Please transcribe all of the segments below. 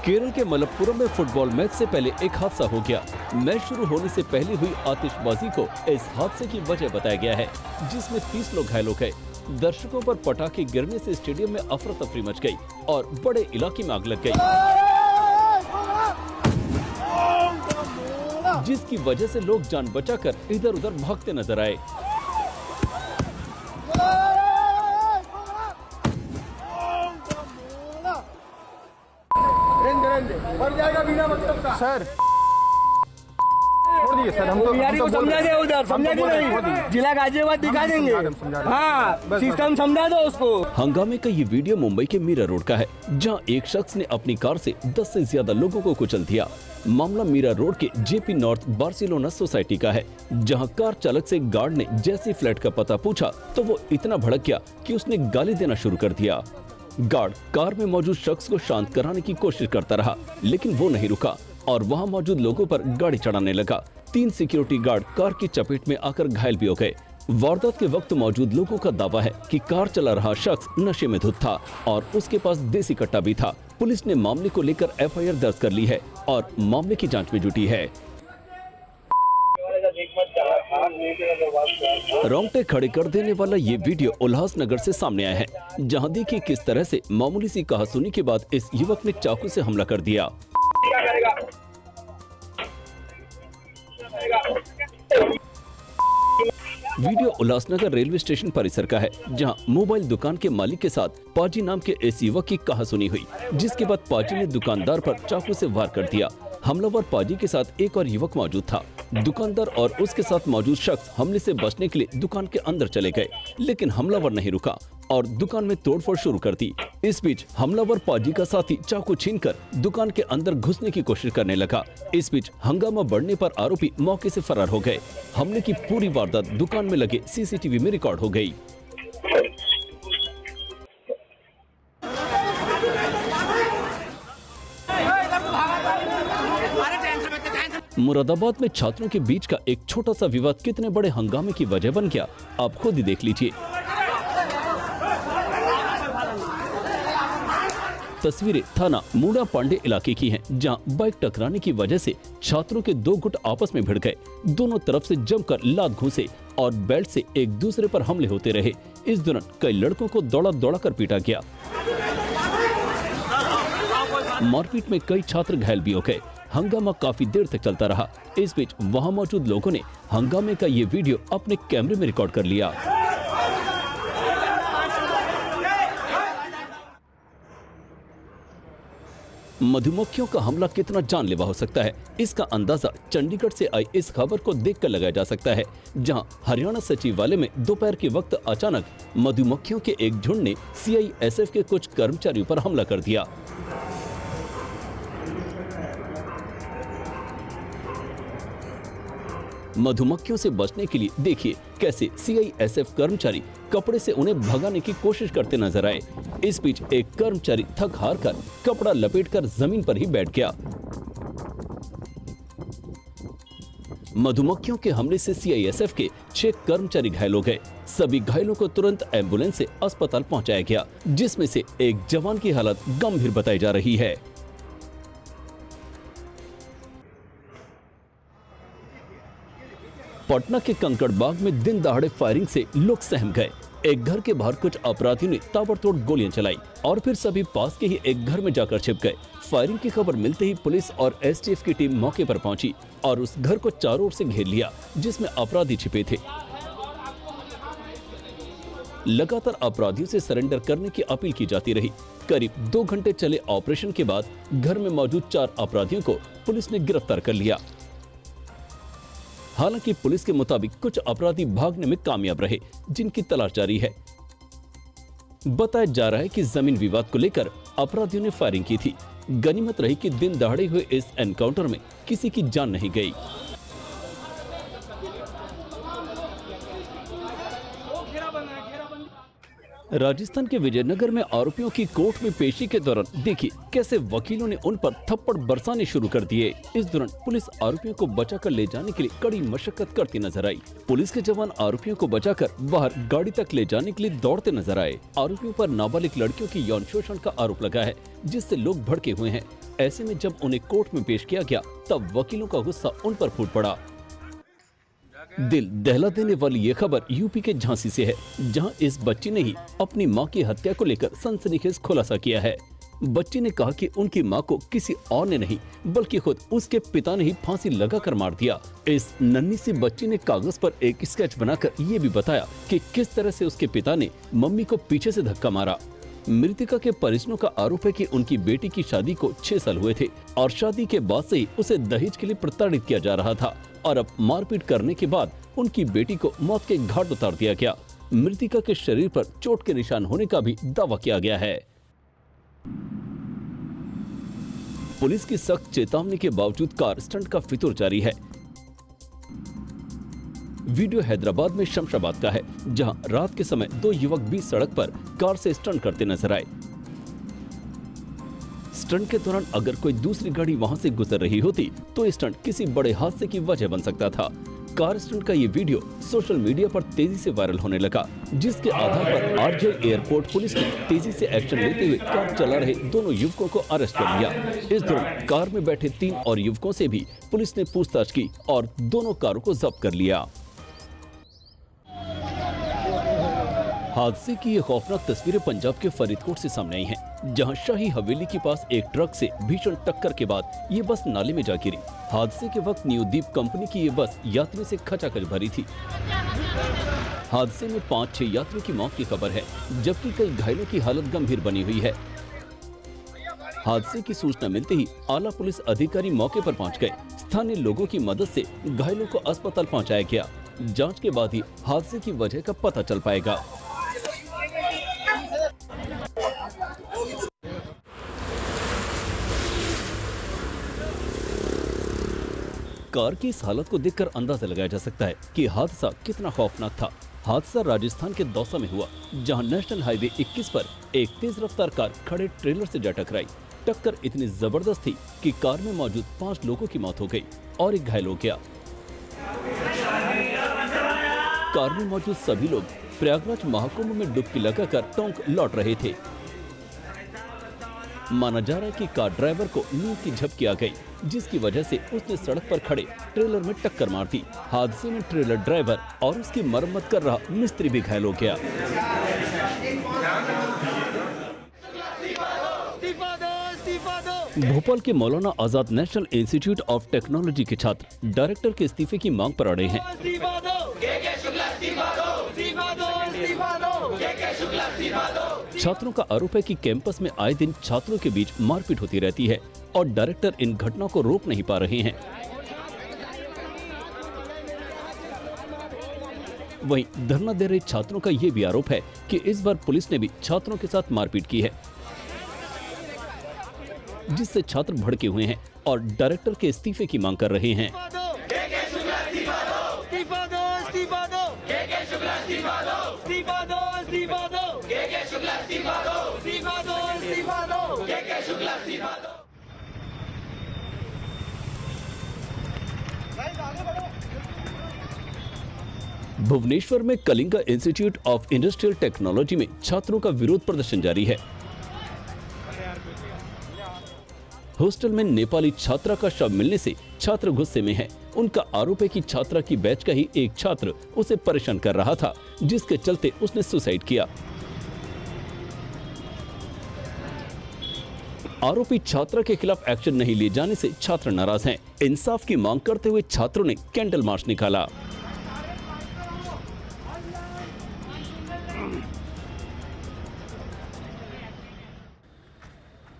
केरल के मलप्पुरम में football match से पहले एक हादसा हो गया। मैच शुरू होने से पहले हुई आतिशबाजी को इस हादसे की वजह बताया गया है, जिसमें 30 लोग घायल हो गए। दर्शकों पर पटाखे गिरने से स्टेडियम में अफरा तफरी मच गई और बड़े इलाके में आग लग गई, जिसकी वजह से लोग जान बचाकर इधर उधर भागते नजर आए। सर छोड़ दीजिए सर, हम तो बिहारी को समझा दे, उधर समझा दे नहीं, जिला गाजियाबाद दिखा देंगे। हाँ, सिस्टम समझा दो उसको। हंगामे का ये वीडियो मुंबई के मीरा रोड का है, जहां एक शख्स ने अपनी कार से 10 से ज्यादा लोगों को कुचल दिया। मामला मीरा रोड के जेपी नॉर्थ बार्सिलोना सोसाइटी का है, जहां कार चालक से गार्ड ने जैसे फ्लैट का पता पूछा तो वो इतना भड़क गया कि उसने गाली देना शुरू कर दिया। गार्ड कार में मौजूद शख्स को शांत कराने की कोशिश करता रहा, लेकिन वो नहीं रुका और वहां मौजूद लोगों पर गाड़ी चढ़ाने लगा। 3 सिक्योरिटी गार्ड कार की चपेट में आकर घायल भी हो गए। वारदात के वक्त मौजूद लोगों का दावा है कि कार चला रहा शख्स नशे में धुत था और उसके पास देसी कट्टा भी था। पुलिस ने मामले को लेकर एफआईआर दर्ज कर ली है और मामले की जांच में जुटी है। रोंगटे खड़े कर देने वाला ये वीडियो उल्लासनगर से सामने आया है, जहां देखिए किस तरह से मामूली सी कहासुनी के बाद इस युवक ने चाकू से हमला कर दिया। वीडियो उल्लासनगर रेलवे स्टेशन परिसर का है, जहां मोबाइल दुकान के मालिक के साथ पाजी नाम के इस युवक की कहासुनी हुई, जिसके बाद पाजी ने दुकानदार पर चाकू से वार कर दिया। हमलावर पाजी के साथ एक और युवक मौजूद था। दुकानदार और उसके साथ मौजूद शख्स हमले से बचने के लिए दुकान के अंदर चले गए, लेकिन हमलावर नहीं रुका और दुकान में तोड़फोड़ शुरू कर दी। इस बीच हमलावर पाजी का साथी चाकू छीनकर दुकान के अंदर घुसने की कोशिश करने लगा। इस बीच हंगामा बढ़ने पर आरोपी मौके से फरार हो गए। हमले की पूरी वारदात दुकान में लगे सीसीटीवी में रिकॉर्ड हो गई। मुरादाबाद में छात्रों के बीच का एक छोटा सा विवाद कितने बड़े हंगामे की वजह बन गया, आप खुद ही देख लीजिए। तस्वीरें थाना मूड़ा पांडे इलाके की हैं, जहां बाइक टकराने की वजह से छात्रों के 2 गुट आपस में भिड़ गए। दोनों तरफ से जमकर लात घूंसे और बेल्ट से एक दूसरे पर हमले होते रहे। इस दौरान कई लड़कों को दौड़ा दौड़ा कर पीटा गया। मारपीट में कई छात्र घायल भी हो गए। हंगामा काफी देर तक चलता रहा। इस बीच वहां मौजूद लोगों ने हंगामे का ये वीडियो अपने कैमरे में रिकॉर्ड कर लिया। मधुमक्खियों का हमला कितना जानलेवा हो सकता है, इसका अंदाजा चंडीगढ़ से आई इस खबर को देखकर लगाया जा सकता है, जहां हरियाणा सचिवालय में दोपहर के वक्त अचानक मधुमक्खियों के एक झुंड ने सीआईएसएफ के कुछ कर्मचारियों पर हमला कर दिया। मधुमक्खियों से बचने के लिए देखिए कैसे सीआईएसएफ कर्मचारी कपड़े से उन्हें भगाने की कोशिश करते नजर आए। इस बीच एक कर्मचारी थक हार कर कपड़ा लपेटकर जमीन पर ही बैठ गया। मधुमक्खियों के हमले से सीआईएसएफ के 6 कर्मचारी घायल हो गए। सभी घायलों को तुरंत एम्बुलेंस से अस्पताल पहुंचाया गया, जिसमें से एक जवान की हालत गंभीर बताई जा रही है। पटना के कंकड़बाग में दिन दहाड़े फायरिंग से लोग सहम गए। एक घर के बाहर कुछ अपराधियों ने ताबड़तोड़ गोलियां चलाई और फिर सभी पास के ही एक घर में जाकर छिप गए। फायरिंग की खबर मिलते ही पुलिस और एसटीएफ की टीम मौके पर पहुंची और उस घर को चारों ओर से घेर लिया, जिसमें अपराधी छिपे थे। लगातार अपराधियों से सरेंडर करने की अपील की जाती रही। करीब 2 घंटे चले ऑपरेशन के बाद घर में मौजूद 4 अपराधियों को पुलिस ने गिरफ्तार कर लिया। हालांकि पुलिस के मुताबिक कुछ अपराधी भागने में कामयाब रहे, जिनकी तलाश जारी है। बताया जा रहा है कि जमीन विवाद को लेकर अपराधियों ने फायरिंग की थी। गनीमत रही कि दिन दहाड़े हुए इस एनकाउंटर में किसी की जान नहीं गई। राजस्थान के विजयनगर में आरोपियों की कोर्ट में पेशी के दौरान देखिए कैसे वकीलों ने उन पर थप्पड़ बरसाने शुरू कर दिए। इस दौरान पुलिस आरोपियों को बचाकर ले जाने के लिए कड़ी मशक्कत करती नजर आई। पुलिस के जवान आरोपियों को बचाकर बाहर गाड़ी तक ले जाने के लिए दौड़ते नजर आए। आरोपियों पर नाबालिग लड़कियों की यौन शोषण का आरोप लगा है, जिससे लोग भड़के हुए हैं। ऐसे में जब उन्हें कोर्ट में पेश किया गया तब वकीलों का गुस्सा उन पर फूट पड़ा। दिल दहला देने वाली ये खबर यूपी के झांसी से है, जहां इस बच्ची ने ही अपनी मां की हत्या को लेकर सनसनीखेज खुलासा किया है। बच्ची ने कहा कि उनकी मां को किसी और ने नहीं बल्कि खुद उसके पिता ने ही फांसी लगाकर मार दिया। इस नन्ही सी बच्ची ने कागज पर एक स्केच बनाकर ये भी बताया कि किस तरह से उसके पिता ने मम्मी को पीछे से धक्का मारा। मृतिका के परिजनों का आरोप है कि उनकी बेटी की शादी को 6 साल हुए थे और शादी के बाद से ही उसे दहेज के लिए प्रताड़ित किया जा रहा था और अब मारपीट करने के बाद उनकी बेटी को मौत के घाट उतार दिया गया। मृतिका के शरीर पर चोट के निशान होने का भी दावा किया गया है। पुलिस की सख्त चेतावनी के बावजूद कार स्टंट का फितूर जारी है। वीडियो हैदराबाद में शमशाबाद का है, जहां रात के समय 2 युवक बीच सड़क पर कार से स्टंट करते नजर आए। स्टंट के दौरान अगर कोई दूसरी गाड़ी वहां से गुजर रही होती तो स्टंट किसी बड़े हादसे की वजह बन सकता था। कार स्टंट का ये वीडियो सोशल मीडिया पर तेजी से वायरल होने लगा, जिसके आधार पर आरजे एयरपोर्ट पुलिस ने तेजी से एक्शन लेते हुए कार चला रहे दोनों युवकों को अरेस्ट कर लिया। इस दौरान कार में बैठे 3 और युवकों से भी पुलिस ने पूछताछ की और दोनों कारों को जब्त कर लिया। हादसे की ये खौफनाक तस्वीरें पंजाब के फरीदकोट से सामने आई हैं, जहां शाही हवेली के पास एक ट्रक से भीषण टक्कर के बाद ये बस नाले में जा गिरी। हादसे के वक्त न्यू दीप कंपनी की ये बस यात्री से खचाखच भरी थी। हादसे में 5-6 यात्रियों की मौत की खबर है, जबकि कई घायलों की हालत गंभीर बनी हुई है। हादसे की सूचना मिलते ही आला पुलिस अधिकारी मौके पर पहुंच गए। स्थानीय लोगों की मदद से घायलों को अस्पताल पहुंचाया गया। जांच के बाद ही हादसे की वजह का पता चल पाएगा। कार की इस हालत को देखकर अंदाजा लगाया जा सकता है कि हादसा कितना खौफनाक था। हादसा राजस्थान के दौसा में हुआ, जहां नेशनल हाईवे 21 पर एक तेज रफ्तार कार खड़े ट्रेलर से जा टकराई। टक्कर इतनी जबरदस्त थी कि कार में मौजूद 5 लोगों की मौत हो गई और एक घायल हो गया। कार में मौजूद सभी लोग प्रयागराज महाकुंभ में डुबकी लगाकर टोंक लौट रहे थे। माना जा रहा है कि कार ड्राइवर को नींद की झपकी आ गई, जिसकी वजह से उसने सड़क पर खड़े ट्रेलर में टक्कर मार दी। हादसे में ट्रेलर ड्राइवर और उसकी मरम्मत कर रहा मिस्त्री भी घायल हो गया। भोपाल के Maulana Azad national institute of technology के छात्र डायरेक्टर के इस्तीफे की मांग पर अड़े हैं। छात्रों का आरोप है कि कैंपस में आए दिन छात्रों के बीच मारपीट होती रहती है और डायरेक्टर इन घटनाओं को रोक नहीं पा रहे हैं। वहीं धरना दे रहे छात्रों का ये भी आरोप है कि इस बार पुलिस ने भी छात्रों के साथ मारपीट की है, जिससे छात्र भड़के हुए हैं और डायरेक्टर के इस्तीफे की मांग कर रहे हैं। भुवनेश्वर में Kalinga institute of industrial technology में छात्रों का विरोध प्रदर्शन जारी है। हॉस्टल में नेपाली छात्रा का शव मिलने से छात्र गुस्से में हैं। उनका आरोप है कि छात्रा की बैच का ही एक छात्र उसे परेशान कर रहा था, जिसके चलते उसने सुसाइड किया। आरोपी छात्रा के खिलाफ एक्शन नहीं लिए जाने से छात्र नाराज हैं। इंसाफ की मांग करते हुए छात्रों ने कैंडल मार्च निकाला।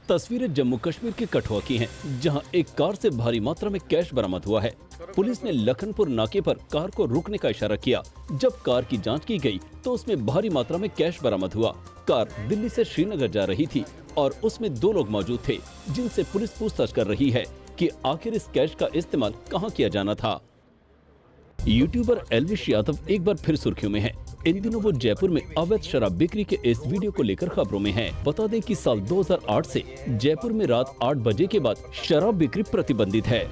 तस्वीरें जम्मू कश्मीर के कठुआ की हैं, जहां एक कार से भारी मात्रा में कैश बरामद हुआ है। पुलिस ने लखनपुर नाके पर कार को रोकने का इशारा किया। जब कार की जांच की गई तो उसमें भारी मात्रा में कैश बरामद हुआ। कार दिल्ली से श्रीनगर जा रही थी और उसमें 2 लोग मौजूद थे, जिनसे पुलिस पूछताछ कर रही है कि आखिर इस कैश का इस्तेमाल कहां किया जाना था। यूट्यूबर एल्विश यादव एक बार फिर सुर्खियों में है। इन दिनों वो जयपुर में अवैध शराब बिक्री के इस वीडियो को लेकर खबरों में है। बता दें कि साल 2008 से जयपुर में रात 8 बजे के बाद शराब बिक्री प्रतिबंधित है।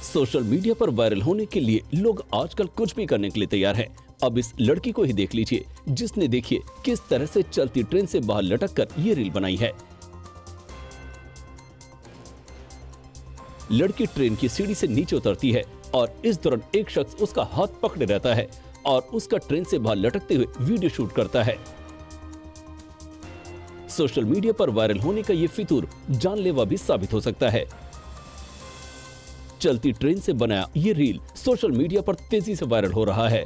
सोशल मीडिया पर वायरल होने के लिए लोग आजकल कुछ भी करने के लिए तैयार हैं। अब इस लड़की को ही देख लीजिए, जिसने देखिए किस तरह से चलती ट्रेन से बाहर लटक कर ये रील बनाई है। लड़की ट्रेन की सीढ़ी से नीचे उतरती है और इस दौरान एक शख्स उसका हाथ पकड़े रहता है और उसका ट्रेन से बाहर लटकते हुए वीडियो शूट करता है। सोशल मीडिया पर वायरल होने का ये फितूर जानलेवा भी साबित हो सकता है। चलती ट्रेन से बनाया ये रील सोशल मीडिया पर तेजी से वायरल हो रहा है।